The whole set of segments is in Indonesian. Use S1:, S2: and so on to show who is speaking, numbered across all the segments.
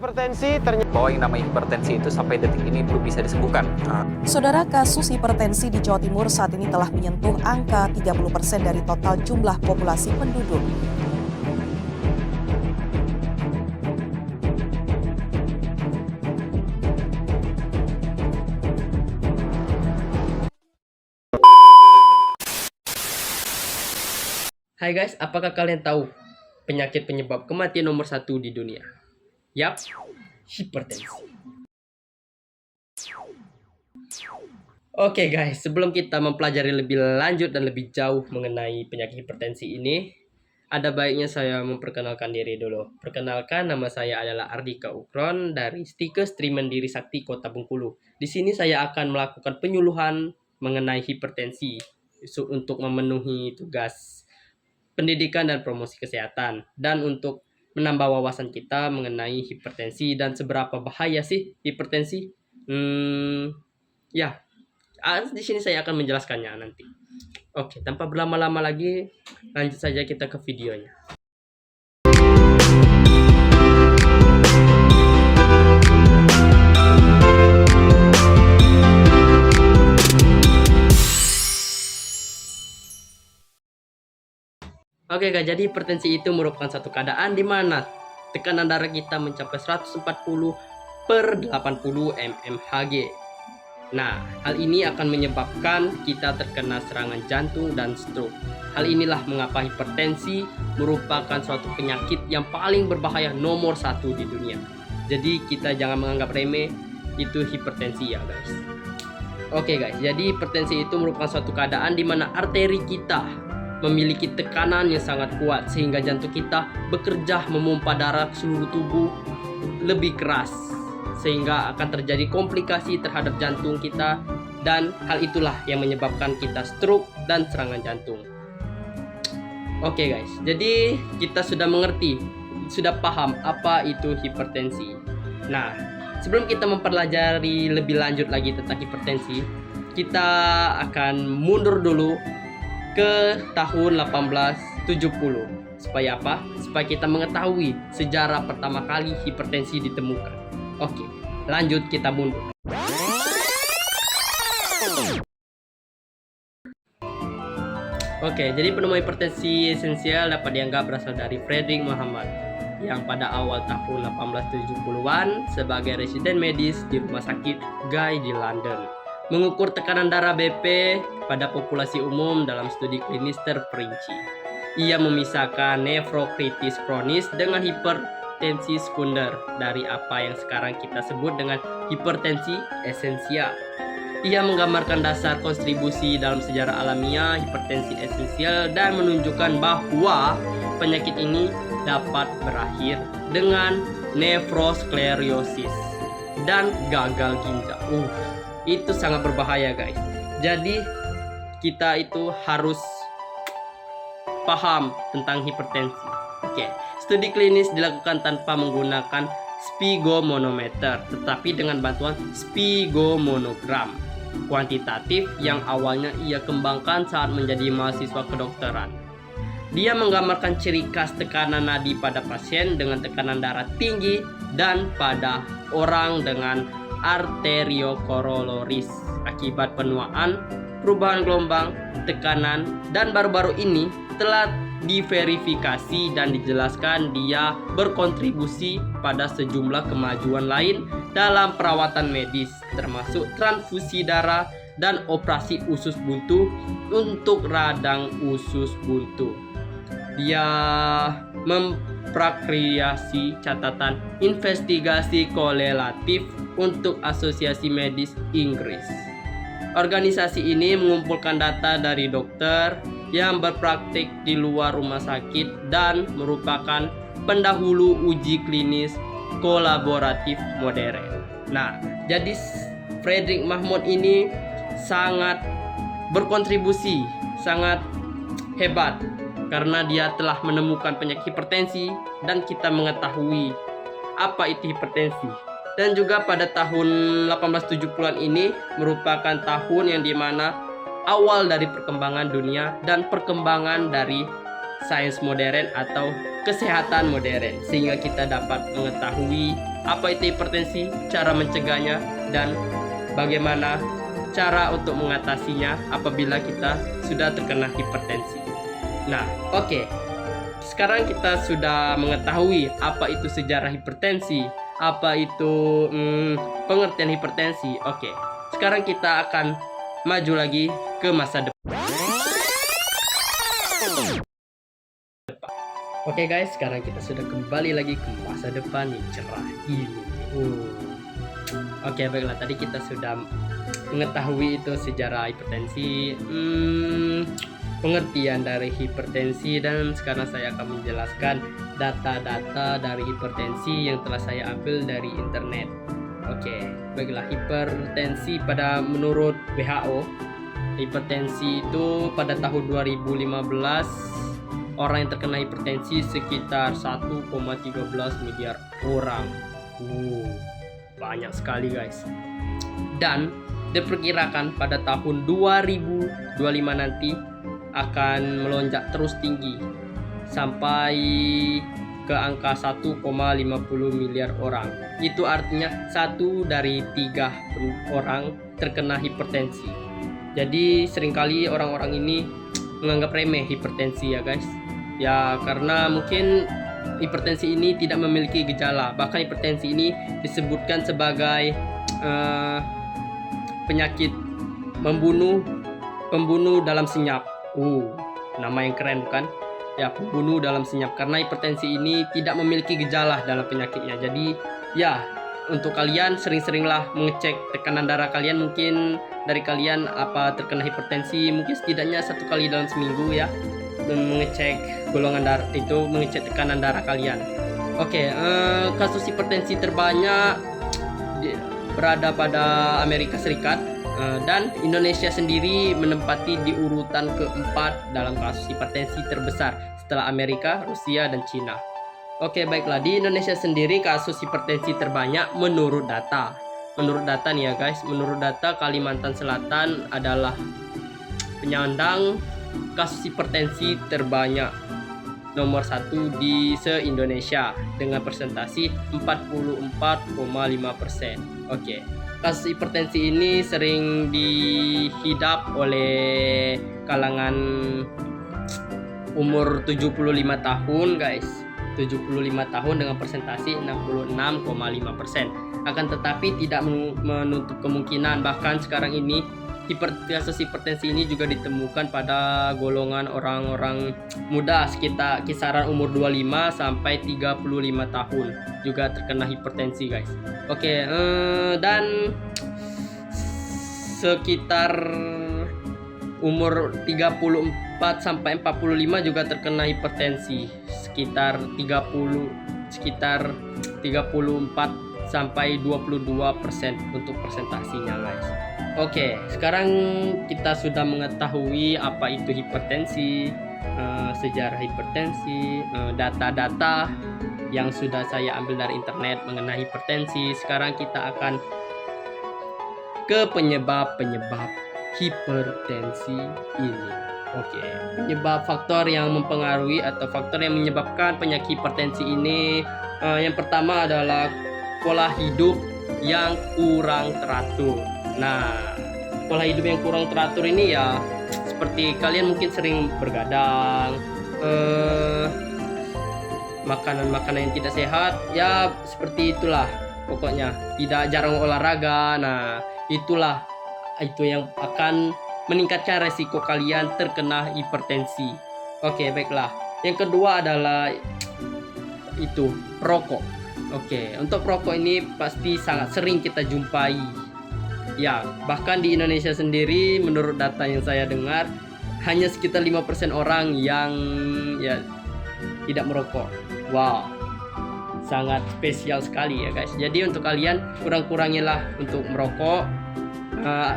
S1: Hipertensi ternyata
S2: bahwa yang namanya hipertensi itu sampai detik ini belum bisa disembuhkan.
S3: Saudara, kasus hipertensi di Jawa Timur saat ini telah menyentuh angka 30% dari total jumlah populasi penduduk.
S4: Hai guys, apakah kalian tahu penyakit penyebab kematian nomor 1 di dunia? Yap, hipertensi. Oke guys, sebelum kita mempelajari lebih lanjut dan lebih jauh mengenai penyakit hipertensi ini, ada baiknya saya memperkenalkan diri dulu. Perkenalkan, nama saya adalah Ardika Ukron dari Stikes Trimandiri Sakti Kota Bengkulu. Di sini saya akan melakukan penyuluhan mengenai hipertensi untuk memenuhi tugas pendidikan dan promosi kesehatan, dan untuk menambah wawasan kita mengenai hipertensi dan seberapa bahaya sih hipertensi. Di sini saya akan menjelaskannya nanti. Oke, tanpa berlama-lama lagi, lanjut saja kita ke videonya. Oke guys, jadi hipertensi itu merupakan satu keadaan di mana tekanan darah kita mencapai 140 per 80 mmHg. Nah, hal ini akan menyebabkan kita terkena serangan jantung dan stroke. Hal inilah mengapa hipertensi merupakan suatu penyakit yang paling berbahaya nomor 1 di dunia. Jadi kita jangan menganggap remeh itu hipertensi ya guys. Oke guys, jadi hipertensi itu merupakan suatu keadaan di mana arteri kita memiliki tekanan yang sangat kuat sehingga jantung kita bekerja memompa darah ke seluruh tubuh lebih keras, sehingga akan terjadi komplikasi terhadap jantung kita, dan hal itulah yang menyebabkan kita stroke dan serangan jantung. Oke guys, jadi kita sudah mengerti, sudah paham apa itu hipertensi. Nah, sebelum kita mempelajari lebih lanjut lagi tentang hipertensi, kita akan mundur dulu ke tahun 1870. Supaya apa? Supaya kita mengetahui sejarah pertama kali hipertensi ditemukan. Oke, lanjut kita mundur. Oke, jadi penemu hipertensi esensial dapat dianggap berasal dari Frederick Muhammad yang pada awal tahun 1870-an sebagai residen medis di Rumah Sakit Guy's di London mengukur tekanan darah BP pada populasi umum dalam studi klinis terperinci. Ia memisahkan nefrokritis kronis dengan hipertensi sekunder dari apa yang sekarang kita sebut dengan hipertensi esensial. Ia menggambarkan dasar kontribusi dalam sejarah alamiah hipertensi esensial dan menunjukkan bahwa penyakit ini dapat berakhir dengan nefrosklerosis dan gagal ginjal. Itu sangat berbahaya guys. Jadi kita itu harus paham tentang hipertensi. Oke, studi klinis dilakukan tanpa menggunakan sphygmomanometer, tetapi dengan bantuan sphygmonogram kuantitatif yang awalnya ia kembangkan saat menjadi mahasiswa kedokteran. Dia menggambarkan ciri khas tekanan nadi pada pasien dengan tekanan darah tinggi dan pada orang dengan arteriokoronoris akibat penuaan, perubahan gelombang, tekanan, dan baru-baru ini telah diverifikasi dan dijelaskan dia berkontribusi pada sejumlah kemajuan lain dalam perawatan medis, termasuk transfusi darah dan operasi usus buntu untuk radang usus buntu. Dia memprakreasi catatan investigasi korelatif untuk Asosiasi Medis Inggris. Organisasi ini mengumpulkan data dari dokter yang berpraktik di luar rumah sakit dan merupakan pendahulu uji klinis kolaboratif modern. Nah, jadi Frederick Muhammad ini sangat berkontribusi, sangat hebat karena dia telah menemukan penyakit hipertensi dan kita mengetahui apa itu hipertensi. Dan juga pada tahun 1870-an ini merupakan tahun yang dimana awal dari perkembangan dunia dan perkembangan dari sains modern atau kesehatan modern, sehingga kita dapat mengetahui apa itu hipertensi, cara mencegahnya, dan bagaimana cara untuk mengatasinya apabila kita sudah terkena hipertensi. Nah, oke. Sekarang kita sudah mengetahui apa itu sejarah hipertensi, apa itu pengertian hipertensi. Oke. Sekarang kita akan maju lagi ke masa depan. Oke guys, sekarang kita sudah kembali lagi ke masa depan yang cerah ini. Oke, baiklah, tadi kita sudah mengetahui itu sejarah hipertensi, pengertian dari hipertensi, dan sekarang saya akan menjelaskan data-data dari hipertensi yang telah saya ambil dari internet. Oke, baiklah, hipertensi menurut WHO, hipertensi itu pada tahun 2015 orang yang terkena hipertensi sekitar 1,13 miliar orang. Banyak sekali guys. Dan diperkirakan pada tahun 2025 nanti akan melonjak terus tinggi sampai ke angka 1,50 miliar orang. Itu artinya 1 dari 3 orang terkena hipertensi. Jadi seringkali orang-orang ini menganggap remeh hipertensi ya guys. Ya karena mungkin hipertensi ini tidak memiliki gejala. Bahkan hipertensi ini disebutkan sebagai penyakit pembunuh dalam senyap. Nama yang keren bukan? Ya, pembunuh dalam senyap, karena hipertensi ini tidak memiliki gejala dalam penyakitnya. Jadi ya, untuk kalian sering-seringlah mengecek tekanan darah kalian. Mungkin dari kalian apa terkena hipertensi, mungkin setidaknya 1 kali dalam seminggu ya, mengecek golongan darah itu, mengecek tekanan darah kalian. Oke, kasus hipertensi terbanyak berada pada Amerika Serikat, dan Indonesia sendiri menempati di urutan keempat dalam kasus hipertensi terbesar setelah Amerika, Rusia, dan Cina. Oke, baiklah, di Indonesia sendiri kasus hipertensi terbanyak menurut data. Menurut data nih ya guys, menurut data Kalimantan Selatan adalah penyandang kasus hipertensi terbanyak nomor 1 di se-Indonesia dengan persentasi 44,5%. Oke. Kasus hipertensi ini sering dihidap oleh kalangan umur 75 tahun guys. 75 tahun dengan persentasi 66,5%. Akan tetapi tidak menutup kemungkinan bahkan sekarang ini kasus hipertensi ini juga ditemukan pada golongan orang-orang muda sekitar kisaran umur 25 sampai 35 tahun juga terkena hipertensi guys. Oke, dan sekitar umur 34 sampai 45 juga terkena hipertensi, sekitar 34 sampai 22% untuk persentasinya guys. Oke, sekarang kita sudah mengetahui apa itu hipertensi, sejarah hipertensi, data-data yang sudah saya ambil dari internet mengenai hipertensi. Sekarang kita akan ke penyebab-penyebab hipertensi ini. Oke, penyebab faktor yang mempengaruhi atau faktor yang menyebabkan penyakit hipertensi ini, yang pertama adalah pola hidup yang kurang teratur. Nah, pola hidup yang kurang teratur ini ya seperti kalian mungkin sering bergadang, makanan-makanan yang tidak sehat, ya seperti itulah pokoknya, tidak jarang olahraga. Nah, itu yang akan meningkatkan resiko kalian terkena hipertensi. Oke, baiklah. Yang kedua adalah itu perokok. Oke, untuk perokok ini pasti sangat sering kita jumpai. Ya, bahkan di Indonesia sendiri menurut data yang saya dengar hanya sekitar 5% orang yang ya tidak merokok. Wow, sangat spesial sekali ya guys. Jadi untuk kalian kurang-kurangilah untuk merokok.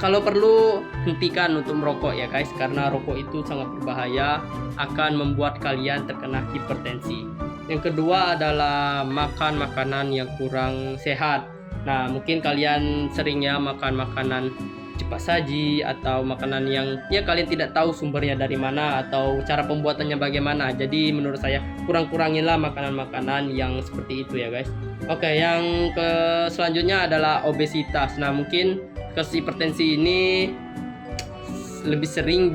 S4: Kalau perlu hentikan untuk merokok ya guys, karena rokok itu sangat berbahaya, akan membuat kalian terkena hipertensi. Yang kedua adalah makan makanan yang kurang sehat. Nah, mungkin kalian sering ya makan makanan cepat saji atau makanan yang ya kalian tidak tahu sumbernya dari mana atau cara pembuatannya bagaimana. Jadi menurut saya kurang-kurangilah makanan-makanan yang seperti itu ya guys. Oke, yang selanjutnya adalah obesitas. Nah, mungkin kasus hipertensi ini lebih sering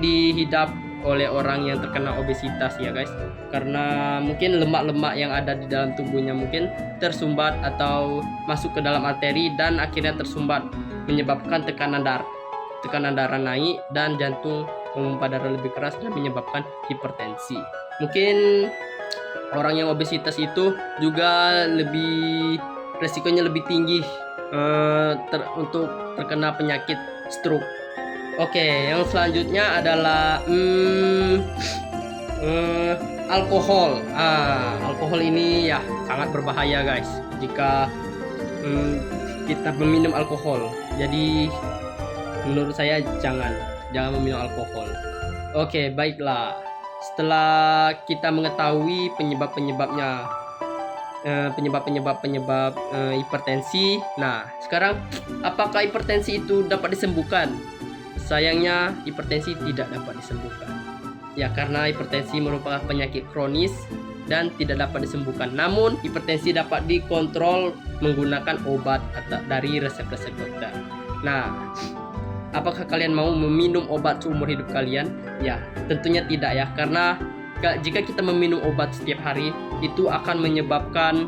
S4: dihidap oleh orang yang terkena obesitas ya guys, karena mungkin lemak-lemak yang ada di dalam tubuhnya mungkin tersumbat atau masuk ke dalam arteri dan akhirnya tersumbat, menyebabkan tekanan darah naik dan jantung memompa darah lebih keras dan menyebabkan hipertensi. Mungkin orang yang obesitas itu juga resikonya lebih tinggi untuk terkena penyakit stroke. Oke, yang selanjutnya adalah alkohol. Alkohol ini ya sangat berbahaya guys jika kita meminum alkohol. Jadi menurut saya jangan meminum alkohol. Oke, baiklah. Setelah kita mengetahui penyebab hipertensi. Nah, sekarang apakah hipertensi itu dapat disembuhkan? Sayangnya hipertensi tidak dapat disembuhkan. Ya, karena hipertensi merupakan penyakit kronis dan tidak dapat disembuhkan. Namun, hipertensi dapat dikontrol menggunakan obat dari resep-resep dokter. Nah, apakah kalian mau meminum obat seumur hidup kalian? Ya, tentunya tidak ya, karena jika kita meminum obat setiap hari, itu akan menyebabkan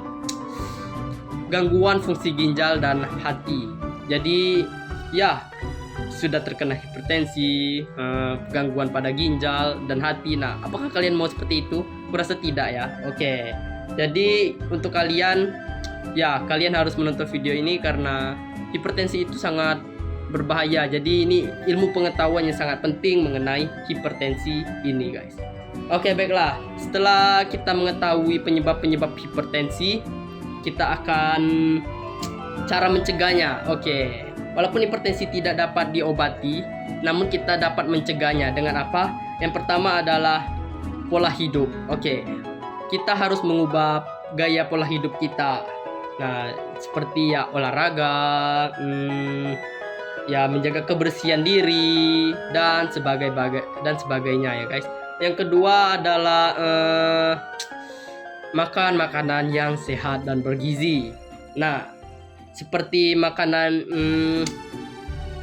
S4: gangguan fungsi ginjal dan hati. Jadi, ya, sudah terkena hipertensi, gangguan pada ginjal dan hati. Nah, apakah kalian mau seperti itu? Kurasa tidak ya. Oke. Jadi untuk kalian harus menonton video ini karena hipertensi itu sangat berbahaya. Jadi ini ilmu pengetahuan yang sangat penting mengenai hipertensi ini guys. Oke, baiklah. Setelah kita mengetahui penyebab-penyebab hipertensi, kita akan cara mencegahnya. Oke. Walaupun hipertensi tidak dapat diobati, namun kita dapat mencegahnya dengan apa? Yang pertama adalah pola hidup. Oke, kita harus mengubah gaya pola hidup kita. Nah, seperti ya olahraga, ya menjaga kebersihan diri dan sebagainya ya guys. Yang kedua adalah makan makanan yang sehat dan bergizi. Nah, seperti makanan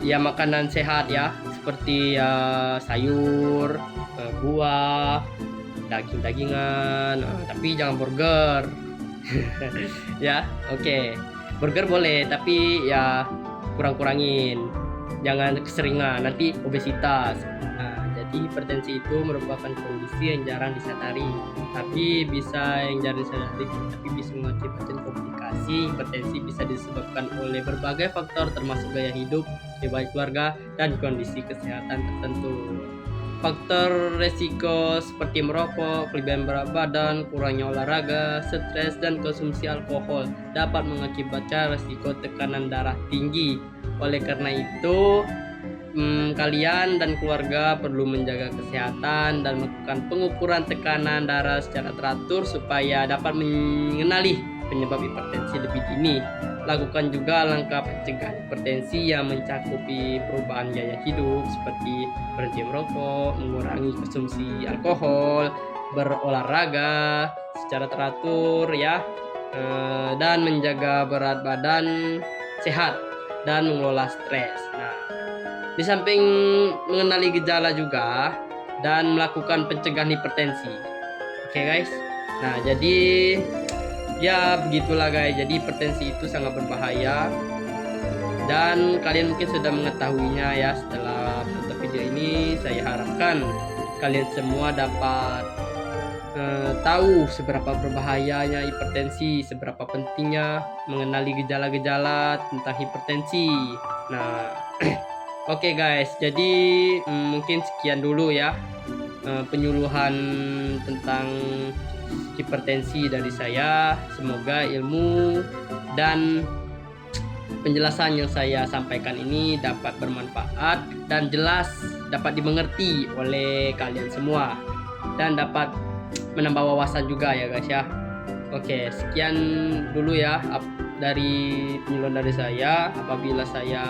S4: makanan sehat ya, seperti sayur, buah, daging-dagingan, tapi jangan burger. Ya, oke. Burger boleh, tapi ya kurang-kurangin. Jangan keseringan, nanti obesitas. Nah, jadi hipertensi itu merupakan kondisi yang jarang disadari, tapi bisa mengakibatkan komplikasi. Hipertensi bisa disebabkan oleh berbagai faktor termasuk gaya hidup, riwayat keluarga, dan kondisi kesehatan tertentu. Faktor resiko seperti merokok, kelebihan berat badan, kurangnya olahraga, stres, dan konsumsi alkohol dapat mengakibatkan resiko tekanan darah tinggi. Oleh karena itu, kalian dan keluarga perlu menjaga kesehatan dan melakukan pengukuran tekanan darah secara teratur supaya dapat mengenali penyebab hipertensi lebih dini. Lakukan juga langkah pencegahan hipertensi yang mencakupi perubahan gaya hidup seperti berhenti merokok, mengurangi konsumsi alkohol, berolahraga secara teratur ya, dan menjaga berat badan sehat dan mengelola stres. Nah, di samping mengenali gejala juga dan melakukan pencegahan hipertensi. Oke guys. Nah, jadi ya begitulah guys. Jadi hipertensi itu sangat berbahaya dan kalian mungkin sudah mengetahuinya ya. Setelah menonton video ini, saya harapkan kalian semua dapat tahu seberapa berbahayanya hipertensi, seberapa pentingnya mengenali gejala-gejala tentang hipertensi. Nah, oke guys, jadi mungkin sekian dulu ya penyuluhan tentang hipertensi dari saya. Semoga ilmu dan penjelasan yang saya sampaikan ini dapat bermanfaat dan jelas dapat dimengerti oleh kalian semua dan dapat menambah wawasan juga ya guys ya. Oke, sekian dulu ya dari penyuluhan dari saya. Apabila saya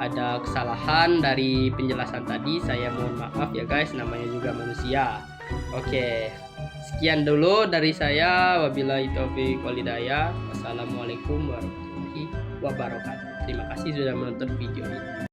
S4: ada kesalahan dari penjelasan tadi, saya mohon maaf ya guys, namanya juga manusia. Oke, sekian dulu dari saya. Wabillahi taufiq wal hidayah. Wassalamualaikum warahmatullahi wabarakatuh. Terima kasih sudah menonton video ini.